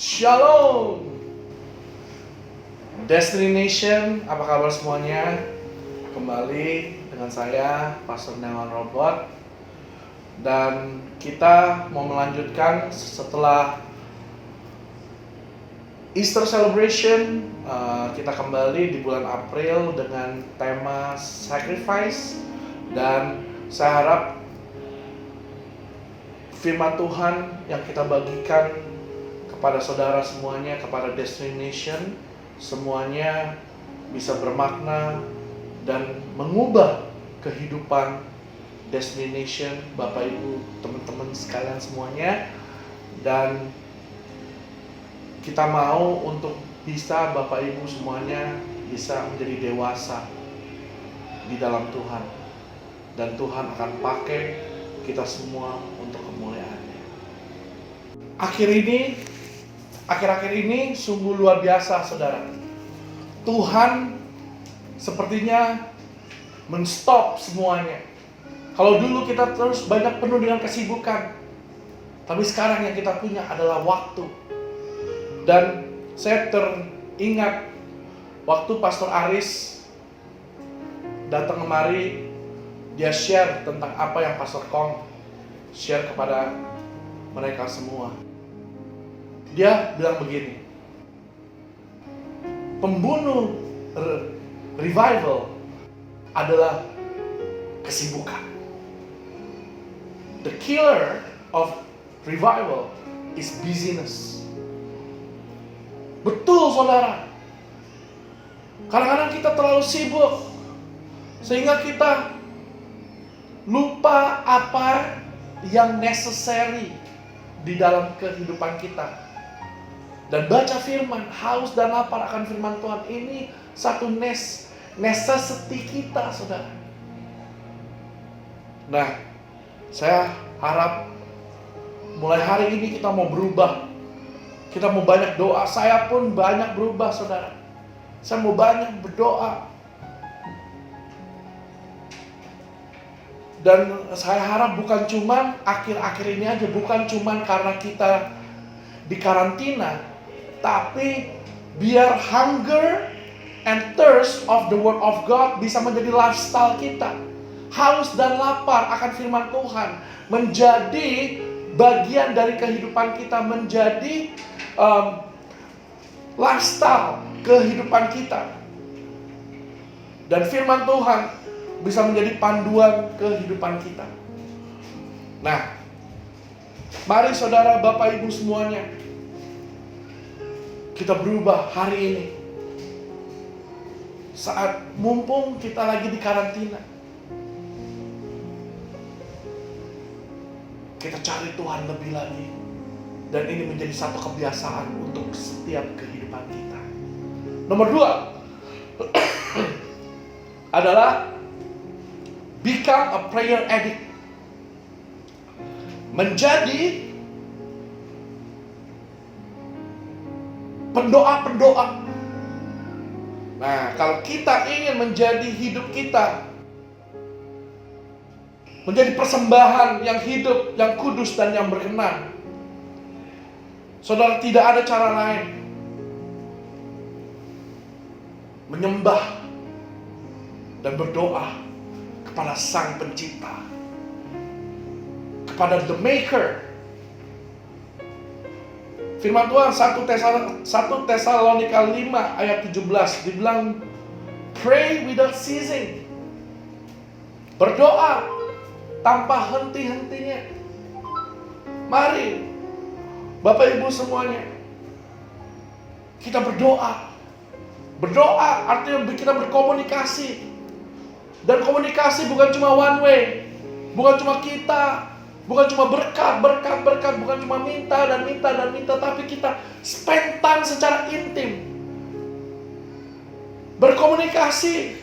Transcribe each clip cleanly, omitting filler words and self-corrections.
Shalom Destination, apa kabar semuanya? Kembali dengan saya, Pastor Newan Robot. Dan kita mau melanjutkan setelah Easter Celebration. Kita kembali di bulan April dengan tema Sacrifice. Dan saya harap firman Tuhan yang kita bagikan kepada saudara semuanya, kepada Destination, semuanya bisa bermakna dan mengubah kehidupan Destination, Bapak Ibu, teman-teman sekalian semuanya. Dan kita mau untuk bisa Bapak Ibu semuanya bisa menjadi dewasa di dalam Tuhan. Dan Tuhan akan pakai kita semua untuk kemuliaan-Nya. Akhir-akhir ini sungguh luar biasa, saudara. Tuhan sepertinya men-stop semuanya. Kalau dulu kita terus banyak penuh dengan kesibukan, tapi sekarang yang kita punya adalah waktu. Dan saya teringat waktu Pastor Aris datang kemari, dia share tentang apa yang Pastor Kong share kepada mereka semua. Dia bilang begini, pembunuh revival adalah kesibukan. The killer of revival is busyness. Betul, saudara. Kadang-kadang kita terlalu sibuk sehingga kita lupa apa yang necessary di dalam kehidupan kita. Dan baca firman, haus dan lapar akan firman Tuhan, ini satu necessity kita, saudara. Nah, saya harap mulai hari ini kita mau berubah. Kita mau banyak doa. Saya pun banyak berubah, saudara. Saya mau banyak berdoa. Dan saya harap bukan cuma akhir-akhir ini aja, bukan cuma karena kita di karantina, tapi biar hunger and thirst of the word of God bisa menjadi lifestyle kita. Haus dan lapar akan firman Tuhan menjadi bagian dari kehidupan kita, menjadi lifestyle kehidupan kita. Dan firman Tuhan bisa menjadi panduan kehidupan kita. Nah, mari saudara, Bapak Ibu semuanya, kita berubah hari ini. Saat mumpung kita lagi di karantina, kita cari Tuhan lebih lagi. Dan ini menjadi satu kebiasaan untuk setiap kehidupan kita. Nomor 2 adalah become a prayer addict. Menjadi pendoa-pendoa. Nah, kalau kita ingin menjadi hidup kita menjadi persembahan yang hidup, yang kudus dan yang berkenan, saudara, tidak ada cara lain menyembah dan berdoa kepada Sang Pencipta, kepada The Maker. Firman Tuhan 1 Tesalonika 5 ayat 17 dibilang, pray without ceasing. Berdoa tanpa henti-hentinya. Mari Bapak Ibu semuanya, kita berdoa. Berdoa artinya kita berkomunikasi. Dan komunikasi bukan cuma one way, bukan cuma kita, bukan cuma berkat, bukan cuma minta, tapi kita spend time secara intim. Berkomunikasi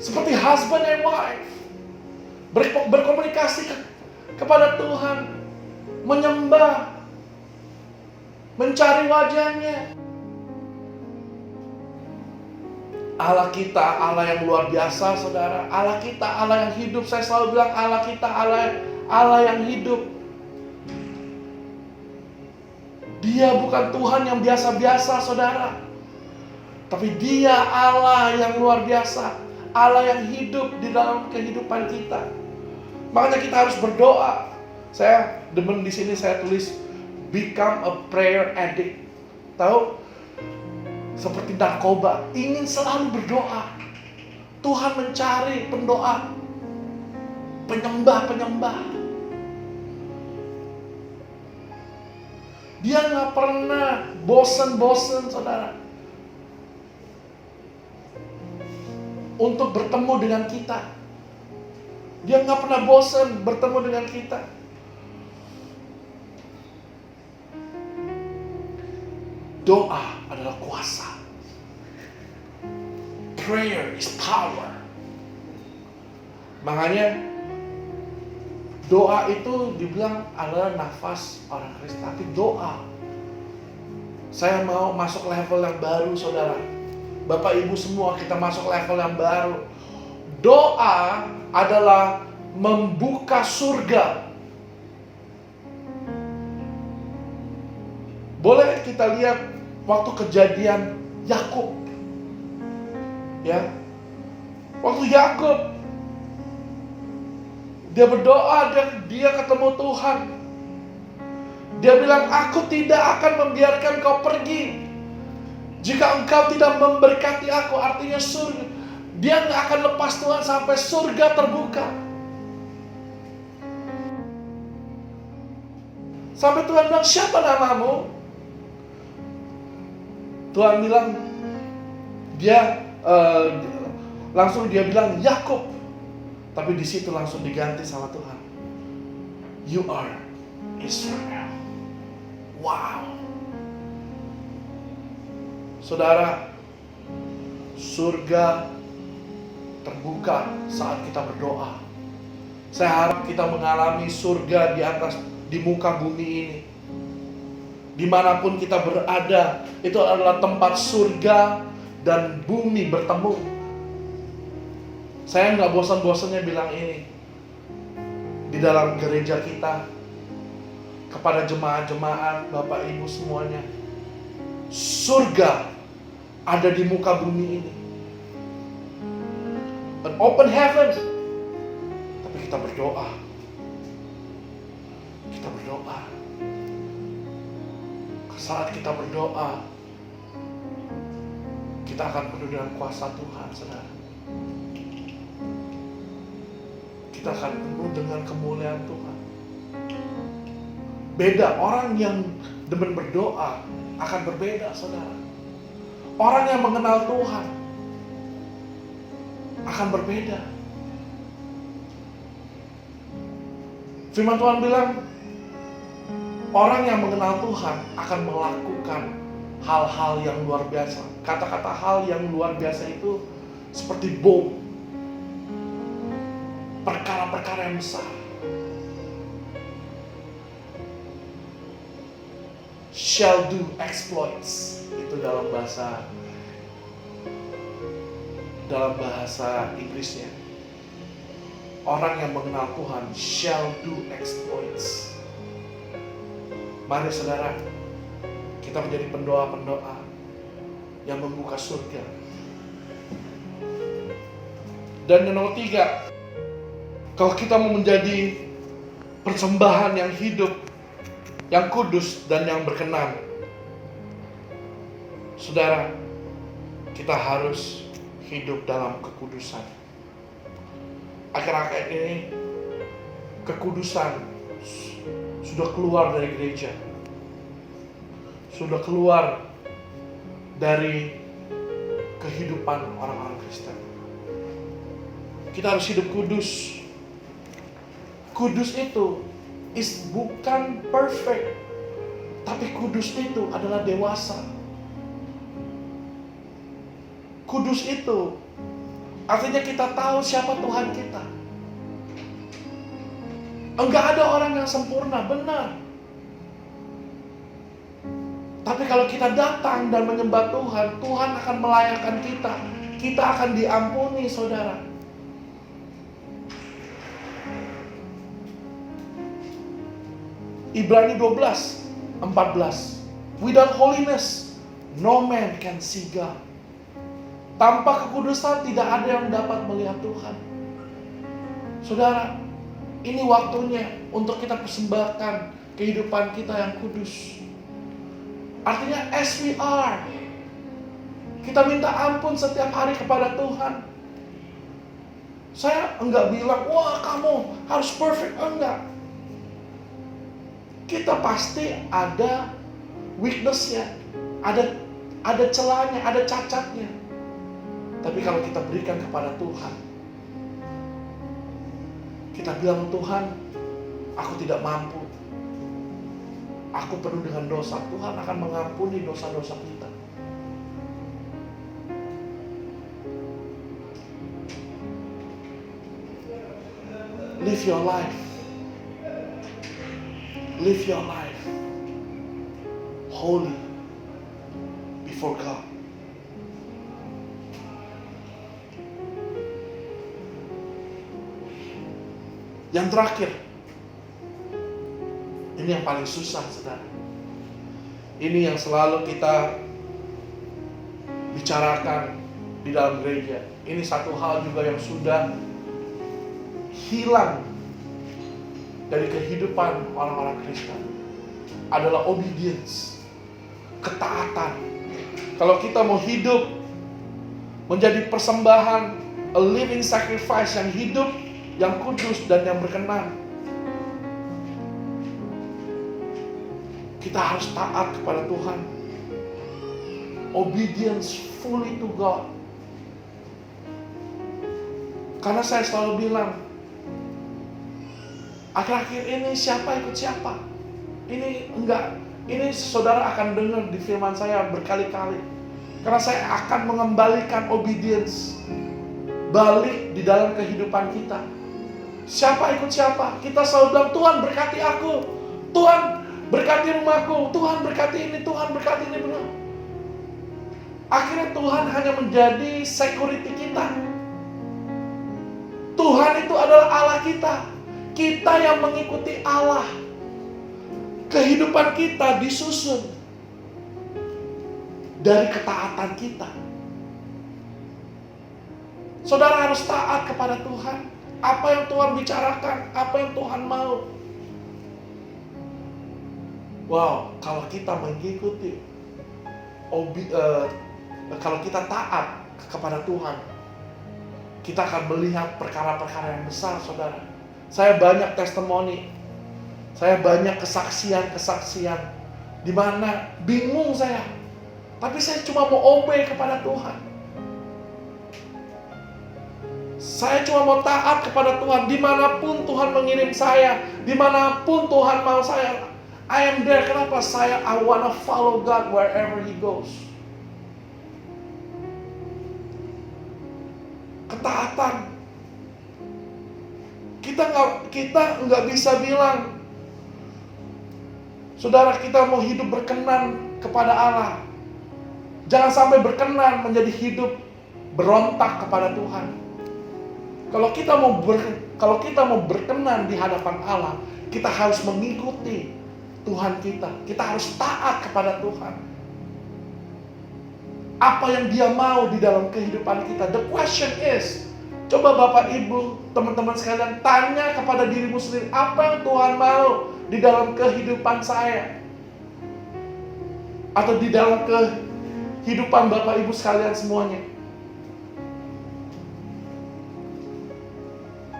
seperti husband and wife. Berkomunikasi kepada Tuhan, menyembah, mencari wajah-Nya. Allah kita, Allah yang luar biasa, saudara. Allah kita, Allah yang hidup. Saya selalu bilang Allah kita, Allah yang hidup. Dia Dia bukan Tuhan yang biasa-biasa, saudara. Tapi Dia Allah yang luar biasa. Allah yang hidup di dalam kehidupan kita. Makanya kita harus berdoa. Saya demen di sini saya tulis become a prayer addict. Tahu? Seperti narkoba, ingin selalu berdoa. Tuhan mencari pendoa, penyembah-penyembah. Dia nggak pernah bosan-bosan, saudara, untuk bertemu dengan kita. Dia nggak pernah bosan bertemu dengan kita. Doa adalah kuasa. Prayer is power. Makanya doa itu dibilang adalah nafas orang Kristen. Tapi doa, saya mau masuk level yang baru, saudara. Bapak Ibu semua, kita masuk level yang baru. Doa adalah membuka surga. Boleh kita lihat waktu kejadian Yakub. Ya. Waktu Yakub dia berdoa, dia ketemu Tuhan. Dia bilang, aku tidak akan membiarkan kau pergi jika engkau tidak memberkati aku. Artinya surga. Dia gak akan lepas Tuhan sampai surga terbuka. Sampai Tuhan bilang, siapa namamu? Tuhan bilang, langsung dia bilang Yakub. Tapi di situ langsung diganti sama Tuhan. You are Israel. Wow. Saudara, surga terbuka saat kita berdoa. Saya harap kita mengalami surga di muka bumi ini. Dimanapun kita berada, itu adalah tempat surga dan bumi bertemu. Saya nggak bosan-bosannya bilang ini di dalam gereja kita kepada jemaat-jemaat, Bapak Ibu semuanya. Surga ada di muka bumi ini. An open heaven. Tapi kita berdoa. Kita berdoa. Saat kita berdoa, kita akan penuh dengan kuasa Tuhan, saudara. Kita akan penuh dengan kemuliaan Tuhan. Beda, orang yang demen berdoa akan berbeda, saudara. Orang yang mengenal Tuhan akan berbeda. Firman Tuhan bilang, orang yang mengenal Tuhan akan melakukan hal-hal yang luar biasa. Kata-kata hal yang luar biasa itu seperti bom. Perkara-perkara yang besar. Shall do exploits. Itu dalam bahasa Inggrisnya. Orang yang mengenal Tuhan shall do exploits. Mari saudara, kita menjadi pendoa-pendoa yang membuka surga. Dan yang nomor 3, kalau kita mau menjadi persembahan yang hidup, yang kudus dan yang berkenan, saudara, kita harus hidup dalam kekudusan. Akhir-akhir ini kekudusan sudah keluar dari gereja, sudah keluar dari kehidupan orang-orang Kristen. Kita harus hidup kudus. Kudus itu bukan perfect, tapi kudus itu adalah dewasa. Kudus itu artinya kita tahu siapa Tuhan kita. Enggak ada orang yang sempurna, benar. Tapi kalau kita datang dan menyembah Tuhan, Tuhan akan melayakkan kita. Kita akan diampuni, saudara. Ibrani 12:14. Without holiness, no man can see God. Tanpa kekudusan tidak ada yang dapat melihat Tuhan. Saudara, ini waktunya untuk kita persembahkan kehidupan kita yang kudus. Artinya as we are, kita minta ampun setiap hari kepada Tuhan. Saya enggak bilang, wah kamu harus perfect, enggak. Kita pasti ada weakness-nya, ada celahnya, ada cacatnya. Tapi kalau kita berikan kepada Tuhan, kita bilang, Tuhan, aku tidak mampu, aku penuh dengan dosa. Tuhan akan mengampuni dosa-dosa kita. Live your life. Live your life holy before God. Yang terakhir, ini yang paling susah, saudara. Ini yang selalu kita bicarakan di dalam gereja. Ini satu hal juga yang sudah hilang dari kehidupan orang-orang Kristen, adalah obedience, ketaatan. Kalau kita mau hidup menjadi persembahan, a living sacrifice, yang hidup, yang kudus dan yang berkenan, kita harus taat kepada Tuhan. Obedience fully to God. Karena saya selalu bilang, akhir-akhir ini siapa ikut siapa? Ini enggak. Ini saudara akan dengar di firman saya berkali-kali. Karena saya akan mengembalikan obedience balik di dalam kehidupan kita. Siapa ikut siapa? Kita selalu bilang, Tuhan berkati aku, Tuhan berkati rumahku, Tuhan berkati ini, Tuhan berkati ini. Benar. Akhirnya Tuhan hanya menjadi security kita. Tuhan itu adalah Allah kita. Kita yang mengikuti Allah. Kehidupan kita disusun dari ketaatan kita. Saudara harus taat kepada Tuhan. Apa yang Tuhan bicarakan, apa yang Tuhan mau. Wow, kalau kita mengikuti, kalau kita taat kepada Tuhan, kita akan melihat perkara-perkara yang besar, saudara. Saya banyak testimoni, saya banyak kesaksian di mana bingung saya, tapi saya cuma mau obey kepada Tuhan. Saya cuma mau taat kepada Tuhan. Dimanapun Tuhan mengirim saya, dimanapun Tuhan mau saya, I am there. Kenapa? I wanna follow God wherever He goes. Ketaatan. Kita nggak bisa bilang, saudara, kita mau hidup berkenan kepada Allah. Jangan sampai berkenan menjadi hidup berontak kepada Tuhan. Kalau kita mau berkenan di hadapan Allah, kita harus mengikuti Tuhan kita. Kita harus taat kepada Tuhan. Apa yang Dia mau di dalam kehidupan kita. The question is, coba Bapak Ibu, teman-teman sekalian, tanya kepada dirimu sendiri, apa yang Tuhan mau di dalam kehidupan saya? Atau di dalam kehidupan Bapak Ibu sekalian semuanya?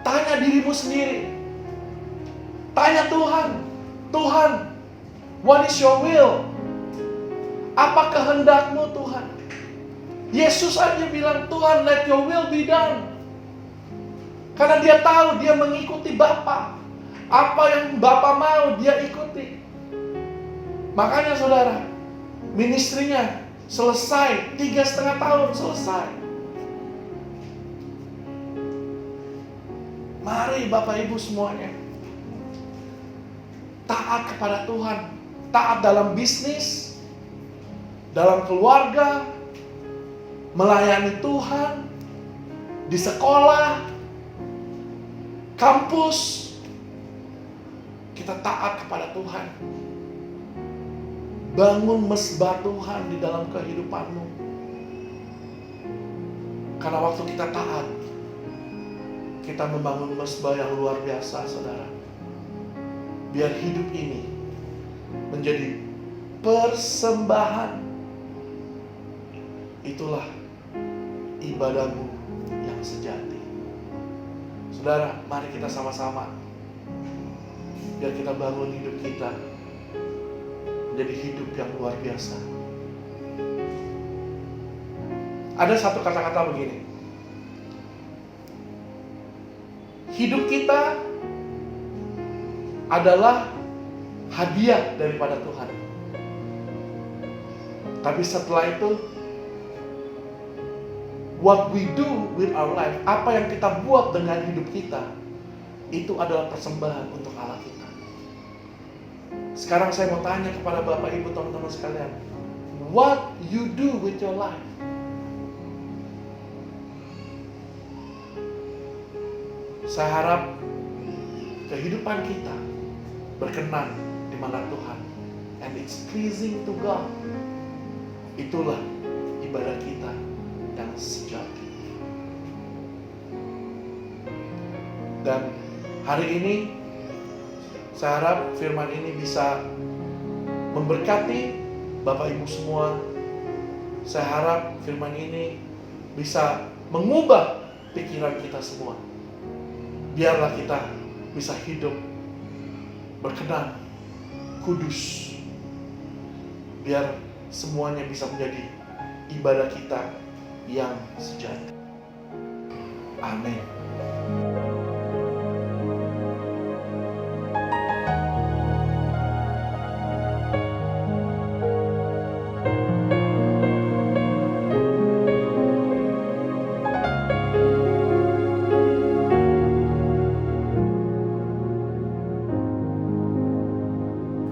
Tanya dirimu sendiri. Tanya Tuhan. Tuhan, what is your will? Apa kehendakmu Tuhan? Yesus aja bilang, Tuhan, let your will be done. Karena dia tahu, dia mengikuti Bapa. Apa yang Bapa mau, dia ikuti. Makanya saudara, ministrinya selesai, 3,5 tahun selesai. Mari Bapak Ibu semuanya, taat kepada Tuhan. Taat dalam bisnis, dalam keluarga, melayani Tuhan, di sekolah, kampus. Kita taat kepada Tuhan. Bangun mesbah Tuhan di dalam kehidupanmu. Karena waktu kita taat, kita membangun mesbah yang luar biasa, saudara. Biar hidup ini menjadi persembahan. Itulah ibadahmu yang sejati. Saudara, mari kita sama-sama, biar kita bangun hidup kita menjadi hidup yang luar biasa. Ada satu kata-kata begini, hidup kita adalah hadiah daripada Tuhan. Tapi setelah itu, what we do with our life, apa yang kita buat dengan hidup kita, itu adalah persembahan untuk Allah kita. Sekarang saya mau tanya kepada Bapak Ibu, teman-teman sekalian, what you do with your life? Saya harap kehidupan kita berkenan di mata Tuhan, and it's pleasing to God. Itulah ibadah kita yang sejati. Dan hari ini saya harap firman ini bisa memberkati Bapak Ibu semua. Saya harap firman ini bisa mengubah pikiran kita semua. Biarlah kita bisa hidup berkenan, kudus. Biar semuanya bisa menjadi ibadah kita yang sejati. Amin.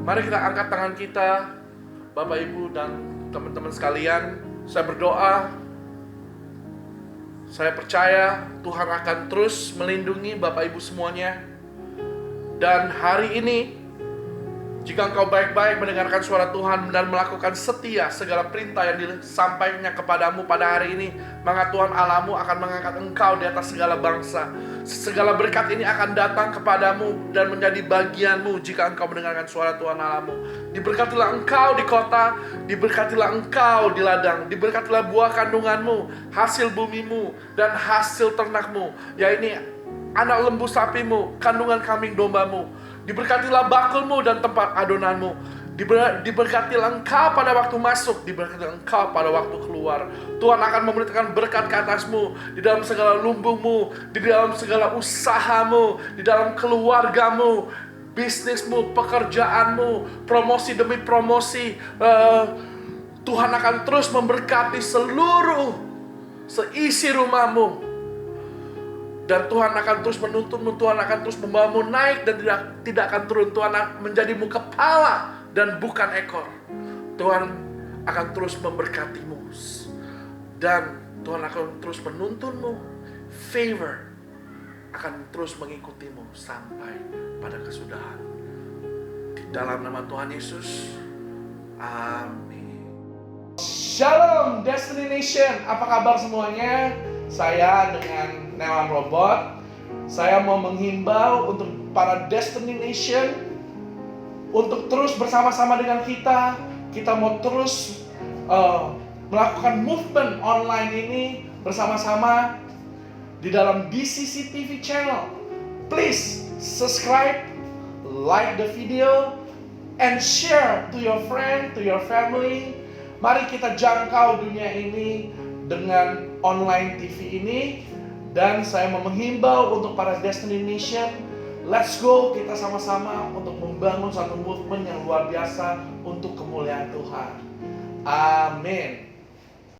Mari kita angkat tangan kita, Bapak Ibu dan teman-teman sekalian. Saya berdoa, saya percaya Tuhan akan terus melindungi Bapak Ibu semuanya. Dan hari ini, jika engkau baik-baik mendengarkan suara Tuhan dan melakukan setia segala perintah yang disampaikannya kepadamu pada hari ini, maka Tuhan Allahmu akan mengangkat engkau di atas segala bangsa. Segala berkat ini akan datang kepadamu dan menjadi bagianmu jika engkau mendengarkan suara Tuhan Allahmu. Diberkatilah engkau di kota, diberkatilah engkau di ladang, diberkatilah buah kandunganmu, hasil bumimu, dan hasil ternakmu, yaitu anak lembu sapimu, kandungan kambing dombamu. Diberkatilah bakulmu dan tempat adonanmu. Diberkatilah engkau pada waktu masuk, diberkatilah engkau pada waktu keluar. Tuhan akan memberikan berkat ke atasmu, di dalam segala lumbungmu, di dalam segala usahamu, di dalam keluargamu, bisnismu, pekerjaanmu, promosi demi promosi. Tuhan akan terus memberkati seisi rumahmu. Dan Tuhan akan terus menuntunmu, Tuhan akan terus membawamu naik dan tidak akan turun. Tuhan akan menjadimu kepala dan bukan ekor. Tuhan akan terus memberkatimu. Dan Tuhan akan terus menuntunmu. Favor akan terus mengikutimu sampai pada kesudahan. Di dalam nama Tuhan Yesus. Amin. Shalom Destiny Nation. Apa kabar semuanya? Saya dengan Nelan Robot. Saya mau menghimbau untuk para Destiny Nation untuk terus bersama-sama dengan kita. Kita mau terus melakukan movement online ini bersama-sama di dalam DCC TV channel. Please subscribe, like the video, and share to your friend, to your family. Mari kita jangkau dunia ini dengan online TV ini. Dan saya mau menghimbau untuk para Destiny Nation, let's go, kita sama-sama untuk membangun satu movement yang luar biasa untuk kemuliaan Tuhan. Amin.